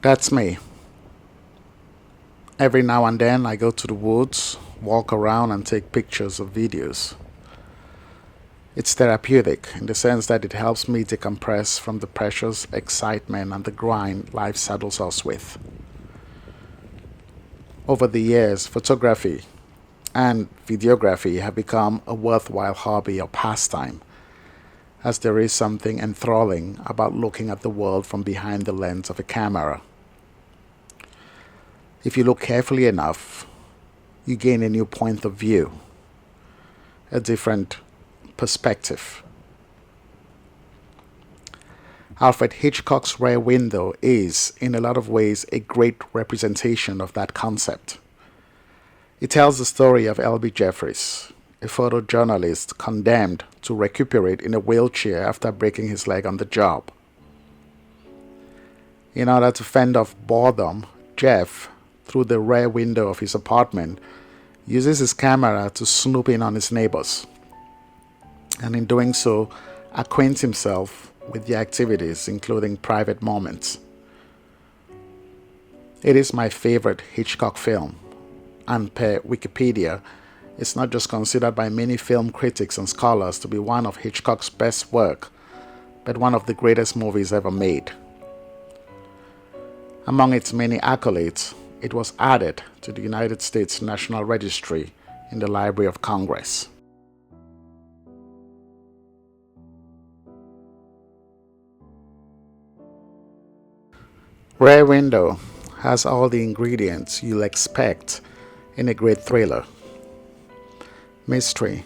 That's me. Every now and then I go to the woods, walk around, and take pictures or videos. It's therapeutic in the sense that it helps me decompress from the pressures, excitement, and the grind life saddles us with. Over the years, photography and videography have become a worthwhile hobby or pastime, as there is something enthralling about looking at the world from behind the lens of a camera. If you look carefully enough, you gain a new point of view, a different perspective. Alfred Hitchcock's Rear Window is, in a lot of ways, a great representation of that concept. It tells the story of L.B. Jeffries, a photojournalist condemned to recuperate in a wheelchair after breaking his leg on the job. In order to fend off boredom, Jeff, through the rear window of his apartment, uses his camera to snoop in on his neighbors, and in doing so, acquaints himself with their activities, including private moments. It is my favorite Hitchcock film, and per Wikipedia, it's not just considered by many film critics and scholars to be one of Hitchcock's best work, but one of the greatest movies ever made. Among its many accolades, it was added to the United States National Registry in the Library of Congress. Rear Window has all the ingredients you'll expect in a great thriller. Mystery,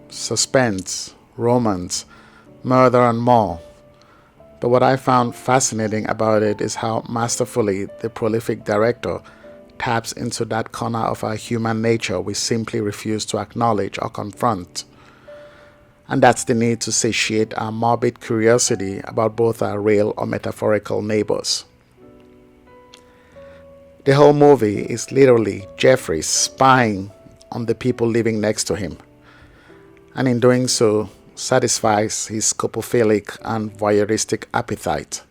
suspense, romance, murder, and more. But what I found fascinating about it is how masterfully the prolific director taps into that corner of our human nature we simply refuse to acknowledge or confront. And that's the need to satiate our morbid curiosity about both our real or metaphorical neighbors. The whole movie is literally Jeffries spying on the people living next to him, and in doing so satisfies his scopophilic and voyeuristic appetite.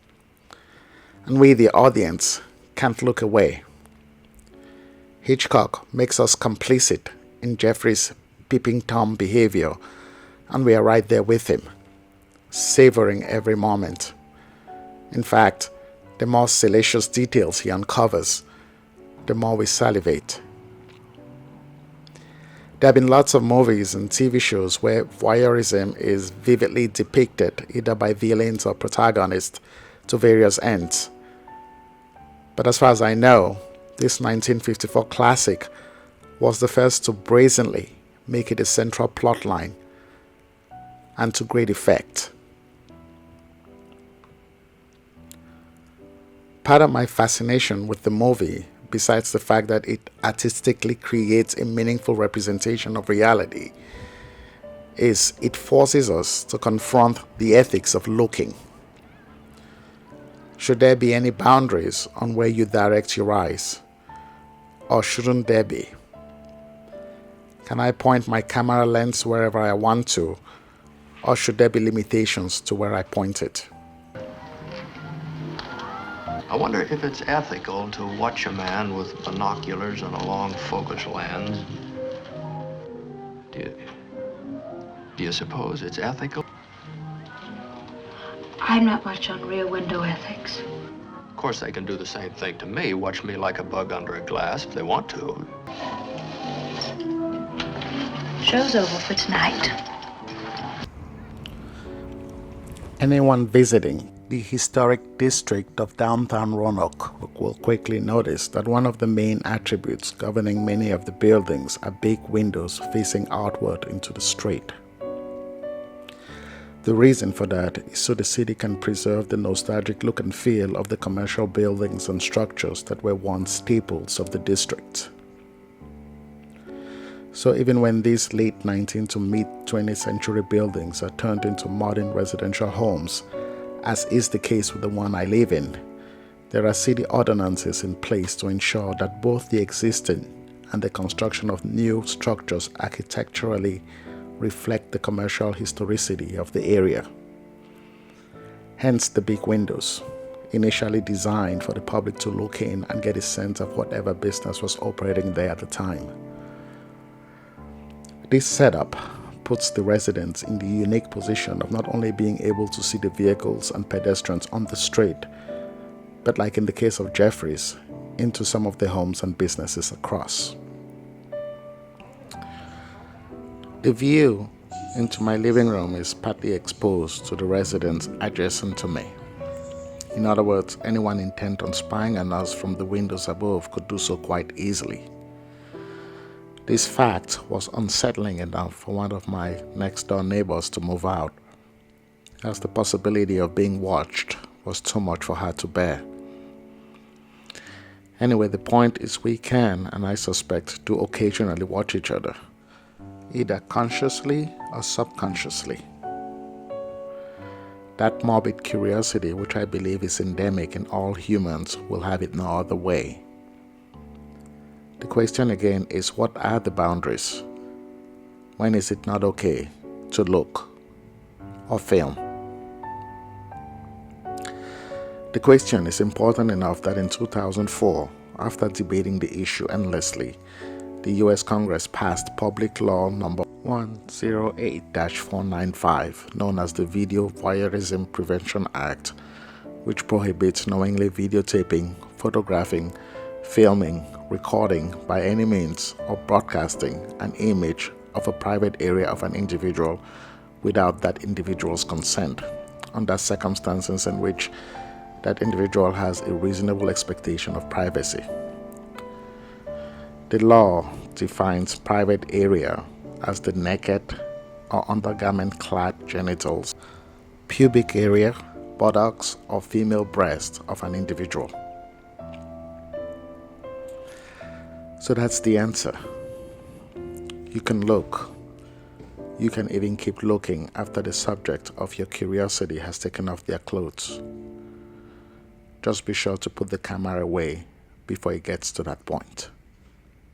And we, the audience, can't look away. Hitchcock makes us complicit in Jeffries' peeping Tom behavior, and we are right there with him, savoring every moment. In fact, the more salacious details he uncovers, the more we salivate. There have been lots of movies and TV shows where voyeurism is vividly depicted either by villains or protagonists to various ends. But as far as I know, this 1954 classic was the first to brazenly make it a central plotline, and to great effect. Part of my fascination with the movie, besides the fact that it artistically creates a meaningful representation of reality, is it forces us to confront the ethics of looking. Should there be any boundaries on where you direct your eyes? Or shouldn't there be? Can I point my camera lens wherever I want to? Or should there be limitations to where I point it? I wonder if it's ethical to watch a man with binoculars and a long focus lens. Do you suppose it's ethical? I'm not much on Rear Window ethics. Of course, they can do the same thing to me, watch me like a bug under a glass if they want to. Show's over for tonight. Anyone visiting the historic district of downtown Roanoke will quickly notice that one of the main attributes governing many of the buildings are big windows facing outward into the street. The reason for that is so the city can preserve the nostalgic look and feel of the commercial buildings and structures that were once staples of the district. So even when these late 19th to mid 20th century buildings are turned into modern residential homes, as is the case with the one I live in, there are city ordinances in place to ensure that both the existing and the construction of new structures architecturally reflect the commercial historicity of the area. Hence the big windows, initially designed for the public to look in and get a sense of whatever business was operating there at the time. This setup puts the residents in the unique position of not only being able to see the vehicles and pedestrians on the street, but like in the case of Jeffries, into some of the homes and businesses across. The view into my living room is partly exposed to the residents adjacent to me. In other words, anyone intent on spying on us from the windows above could do so quite easily. This fact was unsettling enough for one of my next-door neighbors to move out, as the possibility of being watched was too much for her to bear. Anyway, the point is we can, and I suspect, do occasionally watch each other, either consciously or subconsciously. That morbid curiosity, which I believe is endemic in all humans, will have it no other way. The question again is, what are the boundaries? When is it not okay to look or film? The question is important enough that in 2004, after debating the issue endlessly, the U.S. Congress passed Public Law Number 108-495, known as the Video Voyeurism Prevention Act, which prohibits knowingly videotaping, photographing, filming, recording by any means, or broadcasting an image of a private area of an individual without that individual's consent, under circumstances in which that individual has a reasonable expectation of privacy. The law defines private area as the naked or undergarment-clad genitals, pubic area, buttocks, or female breast of an individual. So that's the answer. You can look. You can even keep looking after the subject of your curiosity has taken off their clothes. Just be sure to put the camera away before it gets to that point.